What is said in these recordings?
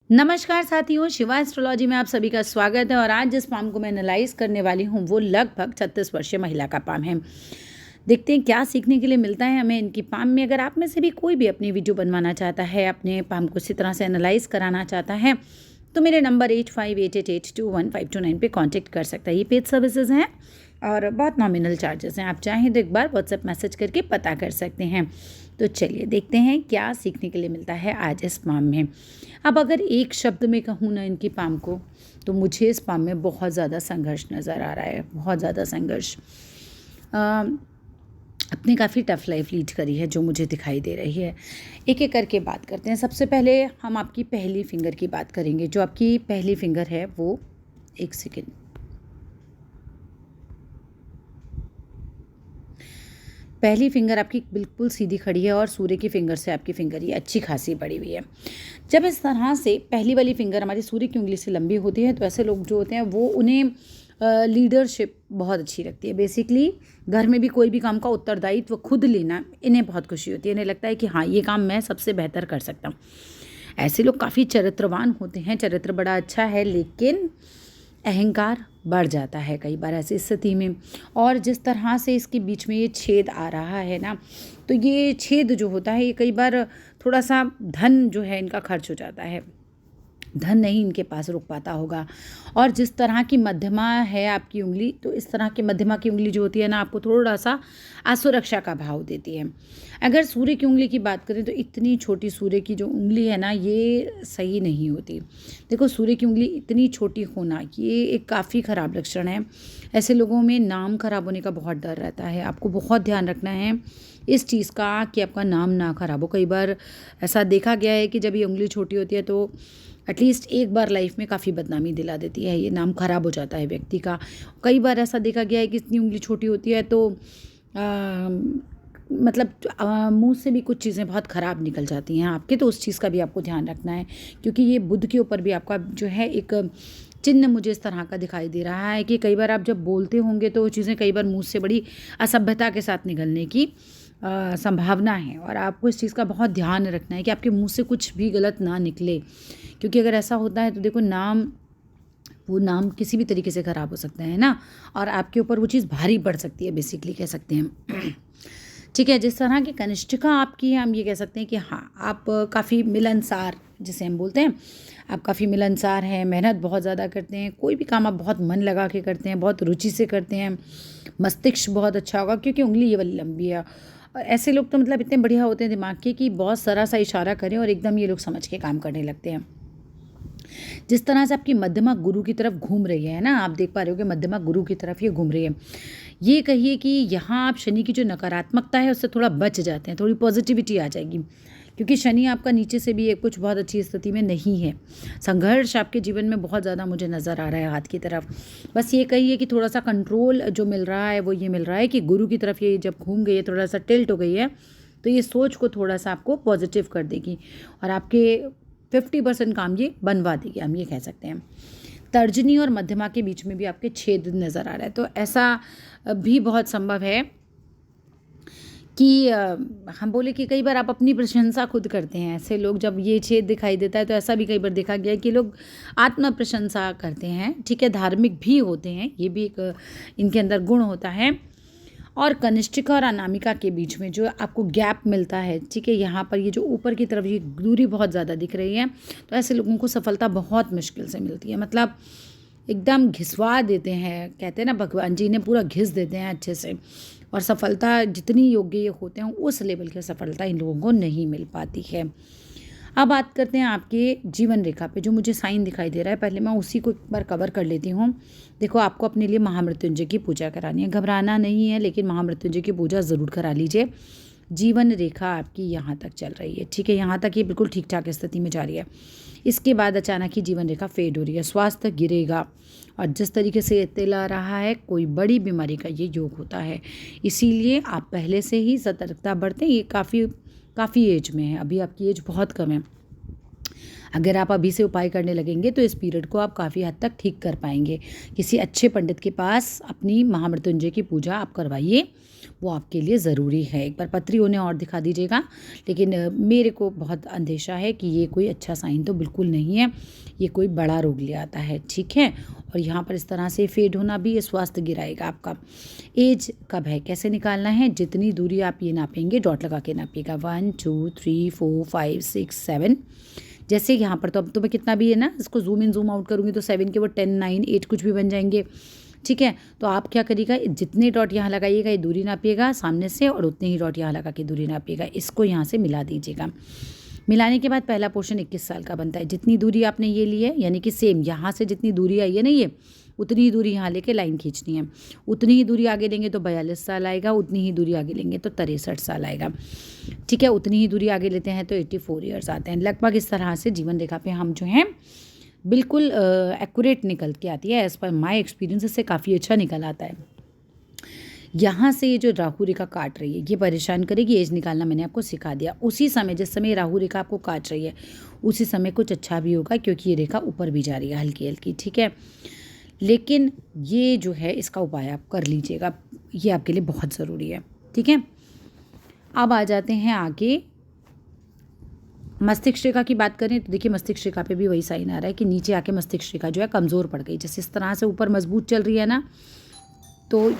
नमस्कार साथियों, शिवा एस्ट्रोलॉजी में आप सभी का स्वागत है। और आज जिस पाम को मैं एनालाइज करने वाली हूँ वो लगभग 36 वर्षीय महिला का पाम है। देखते हैं क्या सीखने के लिए मिलता है हमें इनकी पाम में। अगर आप में से भी कोई भी अपनी वीडियो बनवाना चाहता है, अपने पाम को इसी तरह से एनालाइज कराना चाहता है, तो मेरे नंबर 8588821529 पे कांटेक्ट कर सकता है। ये पेड सर्विसेज हैं और बहुत नॉमिनल चार्जेस हैं। आप चाहें तो एक बार व्हाट्सएप मैसेज करके पता कर सकते हैं। तो चलिए देखते हैं क्या सीखने के लिए मिलता है आज इस पाम में। अब अगर एक शब्द में कहूँ ना इनकी पाम को, तो मुझे इस पाम में बहुत ज़्यादा संघर्ष नज़र आ रहा है, बहुत ज़्यादा संघर्ष। अपनी काफ़ी टफ लाइफ लीड करी है जो मुझे दिखाई दे रही है। एक एक करके बात करते हैं। सबसे पहले हम आपकी पहली फिंगर की बात करेंगे। जो आपकी पहली फिंगर है वो, एक सेकेंड, पहली फिंगर आपकी बिल्कुल सीधी खड़ी है और सूर्य की फिंगर से आपकी फिंगर ये अच्छी खासी बड़ी हुई है। जब इस तरह से पहली वाली फिंगर हमारी सूर्य की उंगली से लंबी होती है तो ऐसे लोग जो होते हैं वो उन्हें लीडरशिप बहुत अच्छी लगती है। बेसिकली घर में भी कोई भी काम का उत्तरदायित्व खुद लेना इन्हें बहुत खुशी होती है। इन्हें लगता है कि हाँ, ये काम मैं सबसे बेहतर कर सकता हूँ। ऐसे लोग काफ़ी चरित्रवान होते हैं, चरित्र बड़ा अच्छा है, लेकिन अहंकार बढ़ जाता है कई बार ऐसी स्थिति में। और जिस तरह से इसके बीच में ये छेद आ रहा है ना, तो ये छेद जो होता है ये कई बार थोड़ा सा धन जो है इनका खर्च हो जाता है, धन नहीं इनके पास रुक पाता होगा। और जिस तरह की मध्यमा है आपकी उंगली, तो इस तरह की मध्यमा की उंगली जो होती है ना, आपको थोड़ा सा असुरक्षा का भाव देती है। अगर सूर्य की उंगली की बात करें तो इतनी छोटी सूर्य की जो उंगली है ना, ये सही नहीं होती। देखो, सूर्य की उंगली इतनी छोटी होना ये एक काफ़ी ख़राब लक्षण है। ऐसे लोगों में नाम खराब होने का बहुत डर रहता है। आपको बहुत ध्यान रखना है इस चीज़ का कि आपका नाम ना खराब हो। कई बार ऐसा देखा गया है कि जब ये उंगली छोटी होती है तो एटलीस्ट एक बार लाइफ में काफ़ी बदनामी दिला देती है, ये नाम खराब हो जाता है व्यक्ति का। कई बार ऐसा देखा गया है कि इतनी उंगली छोटी होती है तो मतलब मुंह से भी कुछ चीज़ें बहुत ख़राब निकल जाती हैं आपके। तो उस चीज़ का भी आपको ध्यान रखना है, क्योंकि ये बुध के ऊपर भी आपका जो है एक चिन्ह मुझे इस तरह का दिखाई दे रहा है कि कई बार आप जब बोलते होंगे तो वो चीज़ें कई बार मुंह से बड़ी असभ्यता के साथ निकलने की संभावना है। और आपको इस चीज़ का बहुत ध्यान रखना है कि आपके मुंह से कुछ भी गलत ना निकले, क्योंकि अगर ऐसा होता है तो देखो, वो नाम किसी भी तरीके से ख़राब हो सकता है ना, और आपके ऊपर वो चीज़ भारी पड़ सकती है, बेसिकली कह सकते हैं। ठीक है, जिस तरह की कनिष्ठिका आपकी है, हम ये कह सकते हैं कि हाँ, आप काफ़ी मिलनसार, जिसे हम बोलते हैं, आप काफ़ी मिलनसार हैं, मेहनत बहुत ज़्यादा करते हैं, कोई भी काम आप बहुत मन लगा के करते हैं, बहुत रुचि से करते हैं, मस्तिष्क बहुत अच्छा होगा क्योंकि उंगली ये वाली लंबी है। और ऐसे लोग तो मतलब इतने बढ़िया होते हैं दिमाग के कि बहुत ज़रा सा इशारा करें और एकदम ये लोग समझ के काम करने लगते हैं। जिस तरह से आपकी मध्यमा गुरु की तरफ घूम रही है ना, आप देख पा रहे हो कि मध्यमा गुरु की तरफ ये घूम रही है। ये कहिए कि यहाँ आप शनि की जो नकारात्मकता है उससे थोड़ा बच जाते हैं, थोड़ी पॉजिटिविटी आ जाएगी, क्योंकि शनि आपका नीचे से भी एक कुछ बहुत अच्छी स्थिति में नहीं है। संघर्ष आपके जीवन में बहुत ज़्यादा मुझे नज़र आ रहा है हाथ की तरफ। बस ये कहिए कि थोड़ा सा कंट्रोल जो मिल रहा है वो ये मिल रहा है कि गुरु की तरफ ये जब घूम गई है, थोड़ा सा टिल्ट हो गई है, तो ये सोच को थोड़ा सा आपको पॉजिटिव कर देगी और आपके 50% काम ये बनवा देगी, हम ये कह सकते हैं। तर्जनी और मध्यमा के बीच में भी आपके छेद नज़र आ रहा है, तो ऐसा भी बहुत संभव है कि हम बोले कि कई बार आप अपनी प्रशंसा खुद करते हैं। ऐसे लोग, जब ये छेद दिखाई देता है तो ऐसा भी कई बार देखा गया है कि लोग आत्म प्रशंसा करते हैं। ठीक है, धार्मिक भी होते हैं, ये भी एक इनके अंदर गुण होता है। और कनिष्ठिका और अनामिका के बीच में जो आपको गैप मिलता है, ठीक है, यहाँ पर ये जो ऊपर की तरफ ये दूरी बहुत ज़्यादा दिख रही है, तो ऐसे लोगों को सफलता बहुत मुश्किल से मिलती है। मतलब एकदम घिसवा देते हैं, कहते हैं ना, भगवान जी ने पूरा घिस देते हैं अच्छे से, और सफलता जितनी योग्य ये होते हैं उस लेवल की सफलता इन लोगों को नहीं मिल पाती है। अब बात करते हैं आपके जीवन रेखा पे जो मुझे साइन दिखाई दे रहा है। पहले मैं उसी को एक बार कवर कर लेती हूँ। देखो, आपको अपने लिए महामृत्युंजय की पूजा करानी है, घबराना नहीं है, लेकिन महामृत्युंजय की पूजा ज़रूर करा लीजिए। जीवन रेखा आपकी यहाँ तक चल रही है, ठीक है, यहाँ तक ये बिल्कुल ठीक ठाक स्थिति में जा रही है। इसके बाद अचानक ही जीवन रेखा फेड हो रही है, स्वास्थ्य गिरेगा, और जिस तरीके से ये तेल आ रहा है, कोई बड़ी बीमारी का ये योग होता है। इसीलिए आप पहले से ही सतर्कता बरतें। ये काफ़ी एज में है, अभी आपकी एज बहुत कम है। अगर आप अभी से उपाय करने लगेंगे तो इस पीरियड को आप काफ़ी हद तक ठीक कर पाएंगे। किसी अच्छे पंडित के पास अपनी महामृत्युंजय की पूजा आप करवाइए, वो आपके लिए ज़रूरी है। एक बार पत्री उन्हें और दिखा दीजिएगा, लेकिन मेरे को बहुत अंदेशा है कि ये कोई अच्छा साइन तो बिल्कुल नहीं है, ये कोई बड़ा रोग ले आता है, ठीक है। और यहाँ पर इस तरह से फेड होना भी ये स्वास्थ्य गिराएगा आपका। एज कब है, कैसे निकालना है, जितनी दूरी आप ये नापेंगे डॉट लगा के नापिएगा, 1 2 3 4 5 6 7। जैसे यहाँ पर तो अब तो मैं कितना भी है ना, इसको जूम इन जूम आउट करूँगी तो 7 के वो 10 9 8 कुछ भी बन जाएंगे, ठीक है। तो आप क्या करिएगा, जितने डॉट यहाँ लगाइएगा ये दूरी नापिएगा सामने से, और उतने ही डॉट यहाँ लगा के दूरी नापिएगा। इसको यहाँ से मिला दीजिएगा। मिलाने के बाद पहला पोर्शन 21 साल का बनता है। जितनी दूरी आपने ये ली है, यानी कि सेम यहाँ से जितनी दूरी आई है ना, ये उतनी ही दूरी यहाँ लेके लाइन खींचनी है। उतनी ही दूरी आगे लेंगे तो 42 साल आएगा, उतनी ही दूरी आगे लेंगे तो 63 साल आएगा, ठीक है। उतनी ही दूरी आगे लेते हैं तो 84 ईयर्स आते हैं। लगभग इस तरह से जीवन रेखा पे हम जो हैं बिल्कुल एक्यूरेट निकल के आती है। एज़ पर माई एक्सपीरियंस इससे काफ़ी अच्छा निकल आता है। यहाँ से ये जो राहु रेखा काट रही है ये परेशान करेगी। एज निकालना मैंने आपको सिखा दिया। उसी समय जिस समय राहु रेखा आपको काट रही है उसी समय कुछ अच्छा भी होगा, क्योंकि ये रेखा ऊपर भी जा रही है हल्की हल्की, ठीक है। लेकिन ये जो है इसका उपाय आप कर लीजिएगा, ये आपके लिए बहुत ज़रूरी है, ठीक है। अब आ जाते हैं आगे मस्तिष्क रेखा की बात करें तो देखिए मस्तिष्क रेखा पे भी वही साइन आ रहा है कि नीचे आके मस्तिष्क रेखा जो है कमज़ोर पड़ गई। जैसे इस तरह से ऊपर मजबूत चल रही है ना, तो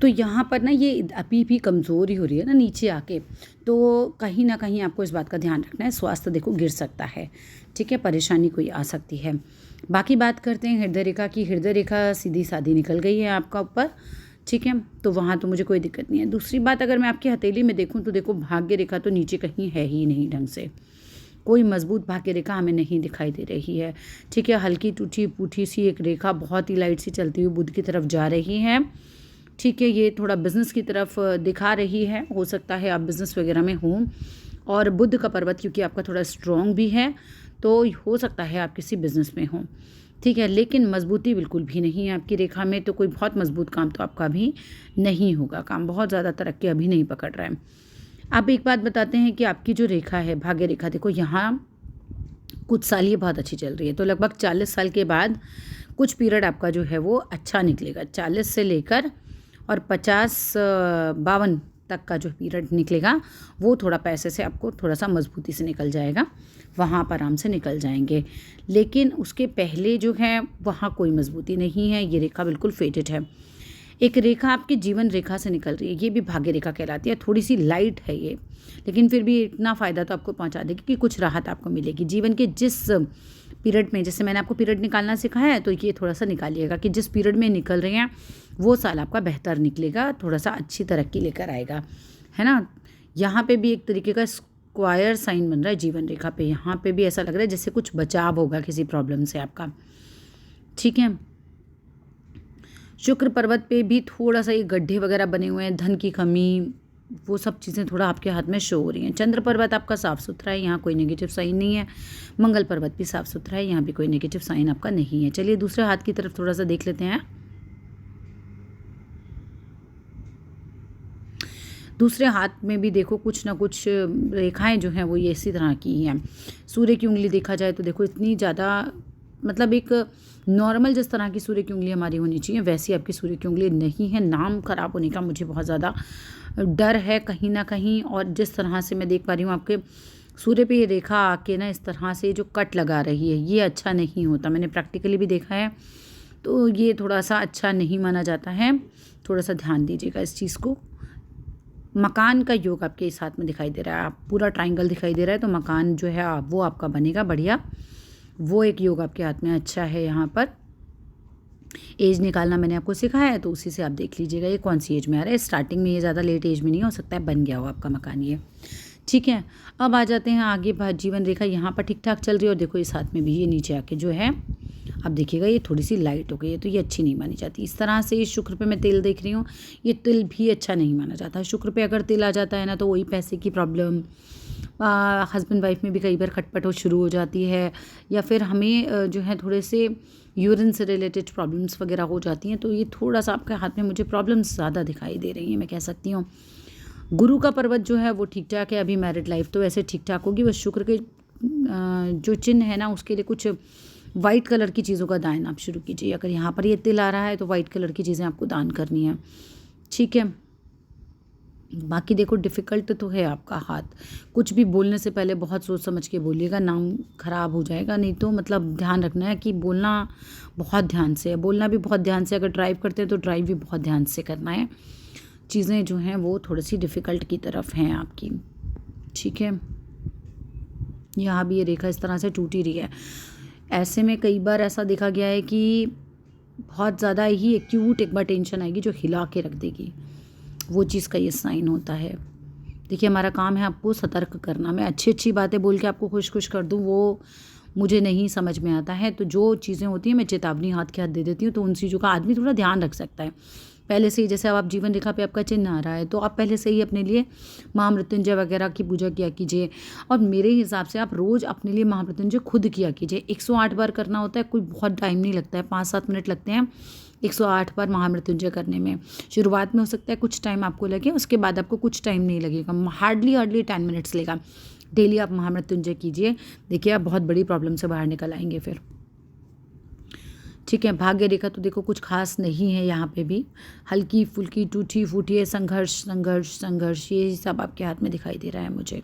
यहाँ पर ना ये अभी भी कमज़ोर ही हो रही है ना नीचे आके, तो कहीं ना कहीं आपको इस बात का ध्यान रखना है। स्वास्थ्य देखो गिर सकता है, ठीक है, परेशानी कोई आ सकती है। बाकी बात करते हैं हृदय रेखा की। हृदय रेखा सीधी सादी निकल गई है आपका ऊपर, ठीक है, तो वहाँ तो मुझे कोई दिक्कत नहीं है। दूसरी बात, अगर मैं आपकी हथेली में देखूँ तो देखो भाग्य रेखा तो नीचे कहीं है ही नहीं ढंग से, कोई मजबूत भाग्य रेखा हमें नहीं दिखाई दे रही है, ठीक है। हल्की टूटी फूटी सी एक रेखा बहुत ही लाइट सी चलती हुई बुध की तरफ जा रही है, ठीक है। ये थोड़ा बिजनेस की तरफ दिखा रही है, हो सकता है आप बिजनेस वगैरह में हों। और बुध का पर्वत क्योंकि आपका थोड़ा स्ट्रॉन्ग भी है तो हो सकता है आप किसी बिजनेस में हों, ठीक है। लेकिन मजबूती बिल्कुल भी नहीं है आपकी रेखा में, तो कोई बहुत मजबूत काम तो आपका भी नहीं होगा। काम बहुत ज़्यादा तरक्की अभी नहीं पकड़ रहा है। अब एक बात बताते हैं कि आपकी जो रेखा है भाग्य रेखा, देखो यहाँ कुछ साल ये बहुत अच्छी चल रही है, तो लगभग 40 साल के बाद कुछ पीरियड आपका जो है वो अच्छा निकलेगा। 40 से लेकर और 50-52 तक का जो पीरियड निकलेगा वो थोड़ा पैसे से आपको थोड़ा सा मजबूती से निकल जाएगा, वहाँ आप आराम से निकल जाएंगे। लेकिन उसके पहले जो है वहाँ कोई मजबूती नहीं है, ये रेखा बिल्कुल फेटेड है। एक रेखा आपकी जीवन रेखा से निकल रही है, ये भी भाग्य रेखा कहलाती है। थोड़ी सी लाइट है ये, लेकिन फिर भी इतना फ़ायदा तो आपको पहुंचा देगी कि कुछ राहत आपको मिलेगी जीवन के जिस पीरियड में। जैसे मैंने आपको पीरियड निकालना सिखाया है तो ये थोड़ा सा निकालिएगा कि जिस पीरियड में निकल रहे हैं वो साल आपका बेहतर निकलेगा, थोड़ा सा अच्छी तरक्की लेकर आएगा, है ना। यहाँ पे भी एक तरीके का स्क्वायर साइन बन रहा है जीवन रेखा पे। यहाँ पे भी ऐसा लग रहा है जैसे कुछ बचाव होगा किसी प्रॉब्लम से आपका, ठीक है। शुक्र पर्वत पे भी थोड़ा सा ये गड्ढे वगैरह बने हुए हैं, धन की कमी, वो सब चीज़ें थोड़ा आपके हाथ में शो हो रही हैं। चंद्र पर्वत आपका साफ़ सुथरा है, यहाँ कोई नेगेटिव साइन नहीं है। मंगल पर्वत भी साफ़ सुथरा है, यहाँ भी कोई नेगेटिव साइन आपका नहीं है। चलिए दूसरे हाथ की तरफ थोड़ा सा देख लेते हैं। दूसरे हाथ में भी देखो कुछ ना कुछ रेखाएं जो हैं वो ये इसी तरह की हैं। सूर्य की उंगली देखा जाए तो देखो इतनी ज़्यादा, मतलब एक नॉर्मल जिस तरह की सूर्य की उंगली हमारी होनी चाहिए वैसी आपकी सूर्य की उंगली नहीं है। नाम खराब होने का मुझे बहुत ज़्यादा डर है कहीं ना कहीं। और जिस तरह से मैं देख पा रही हूँ आपके सूर्य पे ये रेखा आके ना इस तरह से जो कट लगा रही है ये अच्छा नहीं होता, मैंने प्रैक्टिकली भी देखा है, तो ये थोड़ा सा अच्छा नहीं माना जाता है। थोड़ा सा ध्यान दीजिएगा इस चीज़ को। मकान का योग आपके इस हाथ में दिखाई दे रहा है, आप पूरा ट्राइंगल दिखाई दे रहा है, तो मकान जो है वो आपका बनेगा बढ़िया, वो एक योग आपके हाथ में अच्छा है। यहाँ पर एज निकालना मैंने आपको सिखाया है तो उसी से आप देख लीजिएगा ये कौन सी एज में आ रहा है। स्टार्टिंग में ये ज़्यादा लेट एज में नहीं हो सकता है, बन गया हो आपका मकान ये, ठीक है। अब आ जाते हैं आगे, जीवन रेखा यहाँ पर ठीक ठाक चल रही है और देखो इस हाथ में भी ये नीचे आके जो है अब देखिएगा ये थोड़ी सी लाइट हो गई है, तो ये अच्छी नहीं मानी जाती। इस तरह से शुक्र पे मैं तिल देख रही हूँ, ये तिल भी अच्छा नहीं माना जाता। शुक्र पे अगर तिल आ जाता है ना तो वही पैसे की प्रॉब्लम, हस्बैंड वाइफ में भी कई बार खटपट हो शुरू हो जाती है, या फिर हमें जो है थोड़े से यूरिन से रिलेटेड प्रॉब्लम्स वगैरह हो जाती हैं। तो ये थोड़ा सा आपके हाथ में मुझे प्रॉब्लम्स ज़्यादा दिखाई दे रही हैं, मैं कह सकती हूँ। गुरु का पर्वत जो है वो ठीक ठाक है, अभी मैरिड लाइफ तो वैसे ठीक ठाक होगी, बस शुक्र के जो चिन्ह है ना उसके लिए कुछ वाइट कलर की चीज़ों का दान आप शुरू कीजिए। अगर यहाँ पर ये तिल आ रहा है तो वाइट कलर की चीज़ें आपको दान करनी है, ठीक है। बाकी देखो डिफ़िकल्ट तो है आपका हाथ, कुछ भी बोलने से पहले बहुत सोच समझ के बोलिएगा, नाम खराब हो जाएगा। नहीं तो मतलब ध्यान रखना है कि बोलना बहुत ध्यान से है, बोलना भी बहुत ध्यान से, अगर ड्राइव करते हैं तो ड्राइव भी बहुत ध्यान से करना है। चीज़ें जो हैं वो थोड़ी सी डिफ़िकल्ट की तरफ हैं आपकी, ठीक है। यहाँ भी ये रेखा इस तरह से टूट ही रही है। ऐसे में कई बार ऐसा देखा गया है कि बहुत ज़्यादा ही एक्यूट एक बार टेंशन आएगी जो हिला के रख देगी, वो चीज़ का ये साइन होता है। देखिए हमारा काम है आपको सतर्क करना, मैं अच्छी अच्छी बातें बोल के आपको खुश खुश कर दूँ वो मुझे नहीं समझ में आता है। तो जो चीज़ें होती हैं मैं चेतावनी हाथ के हाथ दे देती हूँ, तो उन चीज़ों का आदमी थोड़ा ध्यान रख सकता है पहले से ही। जैसे अब आप जीवन रेखा पे आपका चिन्ह आ रहा है तो आप पहले से ही अपने लिए महामृत्युंजय वगैरह की पूजा किया कीजिए, और मेरे हिसाब से आप रोज़ अपने लिए महामृत्युंजय खुद किया कीजिए। 108 बार करना होता है, कोई बहुत टाइम नहीं लगता है, 5-7 मिनट लगते हैं 108 बार महामृत्युंजय करने में। शुरुआत में हो सकता है कुछ टाइम आपको लगे, उसके बाद आपको कुछ टाइम नहीं लगेगा, हार्डली 10 मिनट्स लेगा। डेली आप महामृत्युंजय कीजिए, देखिए आप बहुत बड़ी प्रॉब्लम से बाहर निकल आएंगे फिर, ठीक है। भाग्य रेखा तो देखो कुछ खास नहीं है, यहाँ पे भी हल्की फुल्की टूटी फूटी है, संघर्ष संघर्ष संघर्ष, ये सब आपके हाथ में दिखाई दे रहा है मुझे।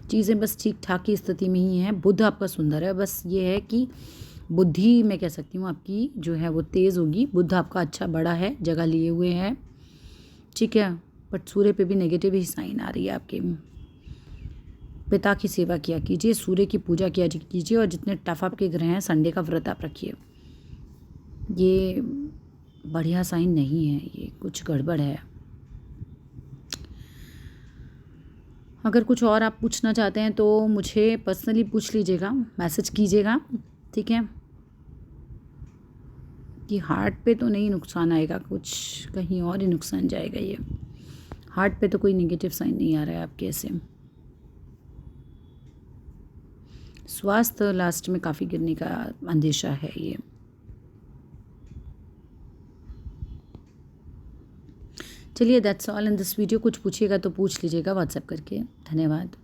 चीज़ें बस ठीक ठाक की स्थिति में ही हैं। बुध आपका सुंदर है, बस ये है कि बुद्धि मैं कह सकती हूँ आपकी जो है वो तेज़ होगी। बुध आपका अच्छा बड़ा है, जगह लिए हुए है, ठीक है। बट सूर्य पे भी नेगेटिव ही साइन आ रही है आपके। पिता की सेवा किया कीजिए, सूर्य की पूजा किया कीजिए, और जितने टफ आपके ग्रह हैं संडे का व्रत आप रखिए। ये बढ़िया साइन नहीं है, ये कुछ गड़बड़ है। अगर कुछ और आप पूछना चाहते हैं तो मुझे पर्सनली पूछ लीजिएगा, मैसेज कीजिएगा, ठीक है। कि हार्ट पे तो नहीं नुकसान आएगा, कुछ कहीं और ही नुकसान जाएगा। ये हार्ट पे तो कोई नेगेटिव साइन नहीं आ रहा है आपके ऐसे। स्वास्थ्य लास्ट में काफ़ी गिरने का अंदेशा है ये। चलिए that's all in this video. कुछ पूछिएगा तो पूछ लीजिएगा व्हाट्सएप करके। धन्यवाद।